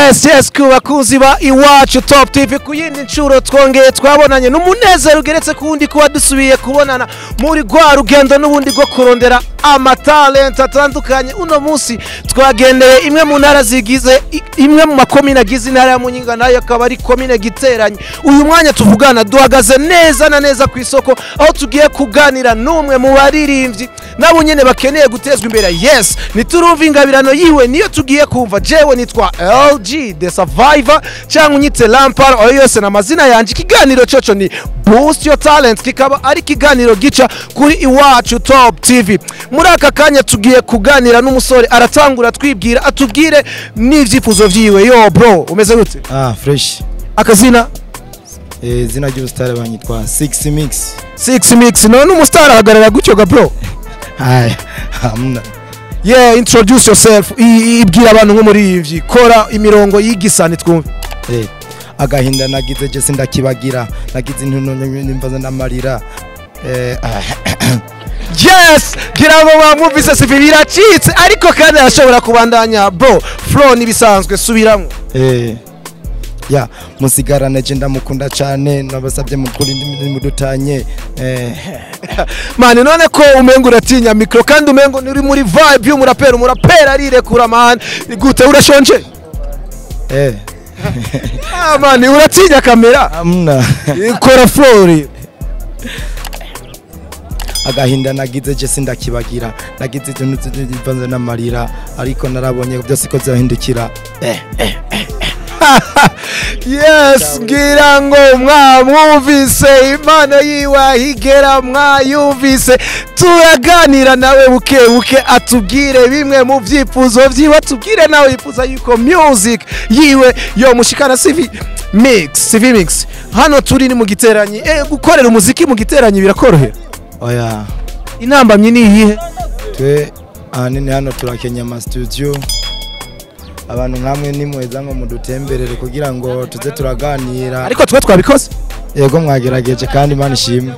Yes kubakunzi ba Iwacu Top TV kuyindi ncuro twongeye twabonanye n'umunezero ugeretse kundi kuba dusubiye kubonana muri gwa rugendo n'ubundi go kurondera amatalent atandukanye. Uno munsi twagendeye imwe mu ntara zigize imwe mu makomine agize intara ya Munyinga, nayo akaba ari komine Giteranyi. Uyu mwanya tuvugana duhagaze neza na neza ku isoko, aho tugiye kuganira n'umwe mu baririmbyi nabo nyene bakeneye gutezwa imbere. Yes, niturumva ingabirano yiwe niyo tugiye kumva. Jewe nitwa LG the Survivor cyangwa unyite Lampard, oyo yose na mazina yanje. Ikiganiro coco ni Boost Your Talent, kikaba ari kiganiro gica kuri Iwacu Top TV. Muri aka kanya tugiye kuganira n'umusore, aratangura twibwira atubwire n'ivyifuzo vyiwe. Yo bro, umeze gute? Fresh. Akazina? Zina ry'ubustare banyitwa 6 Mix. 6 Mix. None umustar ahagarara gutyo ga bro? Hamna. Yeah, introduce yourself. Ibwira abantu nko muri ivyi. Kora imirongo yigisani twumve. Agahinda nagize je sindakibagira, nagize intuno nimbaza namarira. Yes, gira ngo bamwumvise sivi biracitse, ariko kandi arashobora kubandanya bro. Flow nibisanzwe, subiramwe. Ya musigarane je ndamukunda cyane, nabasabye mukuri ndimudutanye. Mane none ko umengo uratinya micro kandi umengo uri muri vibe y'umurapera arirekura man. Gute urashonje? Mane uratinya kamera? Amna. Ikora flow. Agahinda nagize je sindakibagira, nagize intuno nimbaza namarira, ariko narabonye byose ko zahindukira. Yes, ngira ngo mwumvise impano yiwe higera mwayumvise. Turaganira nawe buke atubwire bimwe mu vyifuzo vyiwe, atubwire nawe yifuza yuko music yiwe yo mushikana CV Mix. Hano turi ni mu Giteranyi. Gukorera umuziki mu Giteranyi birakorohera? Oya. Inambamye ni iyihe? Twe ahanini hano turakenya ama studio. Abantu nkamwe nimweza ngo mudutemberere kugira ngo tuze turaganira. Ariko twe twabikoze? Yego mwagerageje kandi Imana ishimwe.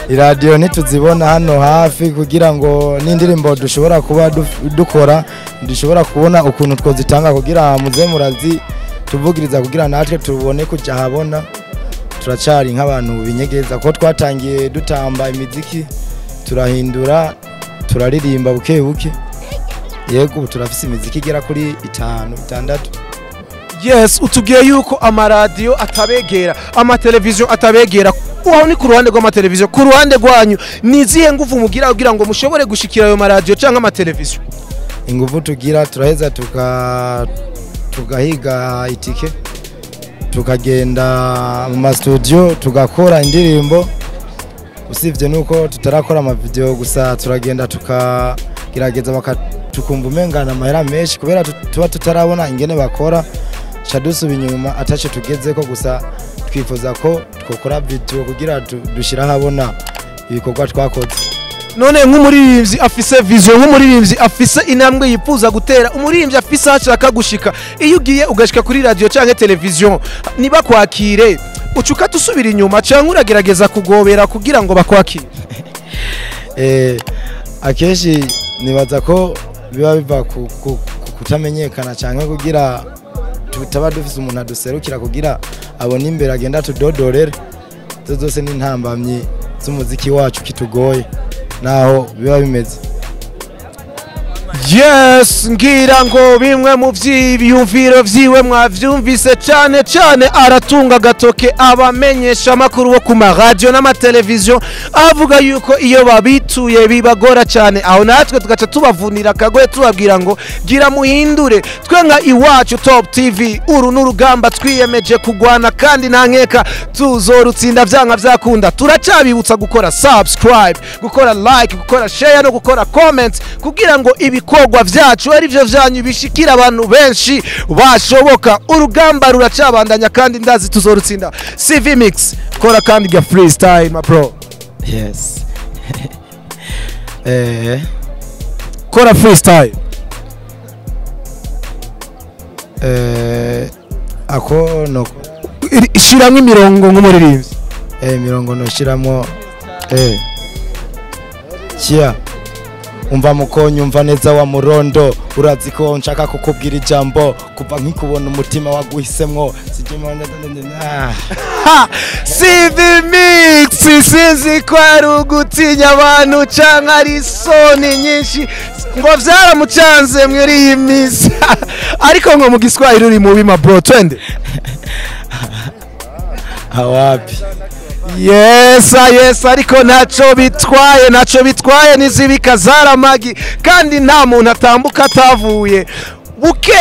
Radio nituzibona hano hafi kugira ngo n'indirimbo dushobora kuba dukora, dushobora kubona ukuntu twozitanga kugira muze murazi tuvugiriza kugira natwe tubone kuja habona. Turacari nk'abantu binyegeza ko twatangiye dutamba imiziki, turahindura, turaririmba buke. Yego turafise imiziki igera kuri 5-6. Yes, utubwiye yuko amaradio atabegera, amateleviziyo atabegera. Uho ni ku ruhande rw'amateleviziyo, ku ruhande rwanyu nizihe nguvu mugira kugira ngo mushobore gushikira ayo maradio cyangwa amateleviziyo? Inguvu tugira turaheza tugahiga itike, tukagenda mu studio tugakora indirimbo. Usivye nuko tutarakora ama video gusa, turagenda tukagerageza tukumva umengana amahera menshi kubera tuba tutarabona ingene bakora, cadusuba inyuma atace tugeze ko gusa twifuza ko twokora video kugira dushira habona ibikorwa twakoze. None nk'umuririmbyi afise vision, nk'umuririmbyi afise intambwe yifuza gutera, umuririmbyi afise ashaka gushika, iyo ugiye ugashika kuri radio canke televiziyo niba kwakire ucuka tusubira inyuma canke uragerageza kugobera kugira ngo bakwakire? Akeshi nibaza ko biba biva kutamenyekana canke kugira tutaba dufise umuntu aduserukira kugira abone imbere agenda tudodorere. Zose ni ntambamye z'umuziki wacu kitugoye naho biba bimeze. Yes, ngira ngo bimwe mu vyiyumviro vyiwe mwavyumvise cyane aratunga gatoke abamenyesha amakuru bo ku radio n'amateleviziyo, avuga yuko iyo babituye bibagora cyane, aho natwe tugaca tubavunira kagoye tubabwira ngo gira muhindure. Twe nka Iwacu Top TV uru n'urugamba twiyemeje kugwana kandi nankeka tuzorutsinda vyanka vyakunda. Turacabibutsa gukora subscribe, gukora like, gukora share no gukora comment kugira ngo ibikorwa vyacu ari byo vyanyu bishikira abantu benshi bashoboka. Urugamba ruracabandanya kandi ndazi tuzorutsinda. CV Mix kora kandi ga freestyle my bro. Yes. Kora freestyle. Ako no shiramwe imirongo nk'umuririmbyi. Mirongo no shiramo. Chia umva mukonyo umva neza wa murondo urazi ko nshaka kukubwira ijambo kuva nkikubona umutima waguhisemwo CV Mix sinzi ko ari ugutinya abantu canke ari isoni nyinshi ngo vyaramucanze muri iyi misi ariko ngo mu Giswahili uri mubi ma bro twende hawapi yes ariko naco bitwaye nizibika zaramagi kandi nta muntu atambuka atavuye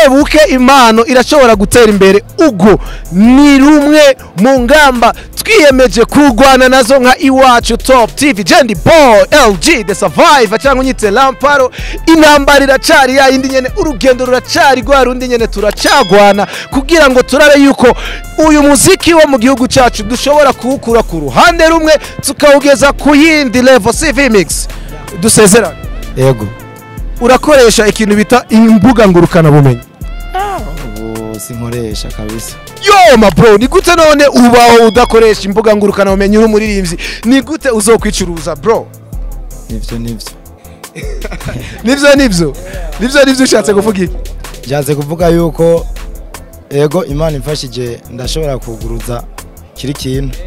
buke impano irashobora gutera imbere ugo ni rumwe mu ngamba twiyemeje kurwana nazo nka iwacu Top TV Jendi Boy LG the Survivor cyangwa unyite Lamparo intambara iracari ya indi nyene urugendo ruracari rwa rundi nyene turacagwana kugira ngo turabe yuko uyu muziki wo mu gihugu cyacu dushobora kuwukura ku ruhande rumwe tukawugeza ku yindi level. CV Mix dusezerana yego urakoresha ikintu bita imbuga ngurukana bumenyi sinkoresha kabisa yo ma bro ni gute none ubaho udakoresha imbuga ngurukana bumenyi uri umuririmbyi ni gute uzokwicuruza bro nivyo ushatse kuvuga iki Jaze kuvuga yuko ego Imana imfashije ndashobora kuguruza kiri kintu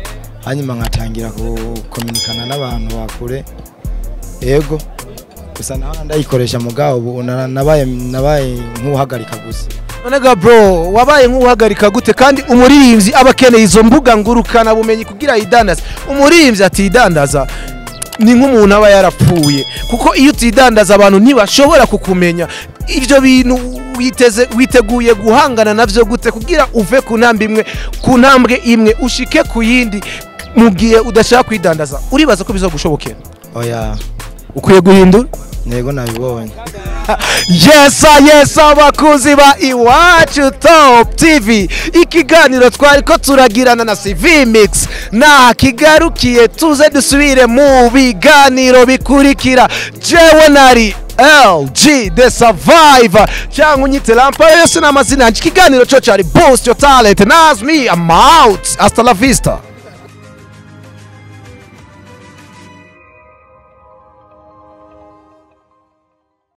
hanyuma ngatangira kukominikana n'abantu bakure ego gusa naho ndayikoresha mugabo ubu nabaye nk'uhagarika gusa. Nonega bro wabaye nk'uhagarika gute kandi umuririmbyi abakeneye izo mbuga ngurukana bumenyi kugira idandaza umuririmbyi atidandaza ni nk'umuntu aba yarapfuye kuko iyo utidandaza abantu ntibashobora kukumenya ivyo bintu witeguye guhangana navyo gute kugira uve ku ntambwe imwe ushike ku yindi mugiye udashaka kwidandaza uribaza ko bizogushobokera oya ukwiye guhindura nego nabibonye yes abakuzi ba iwacu Top TV ikiganiro twari ko turagirana na CV Mix na kigarukiye tuze dusubire mu biganiro bikurikira jewe nari LG the Survivor cyangwa unyite Lamparo yose n'amazina yanjye ikiganiro cyo cyari Boost Your Talent Nas me I'm out hasta la vista.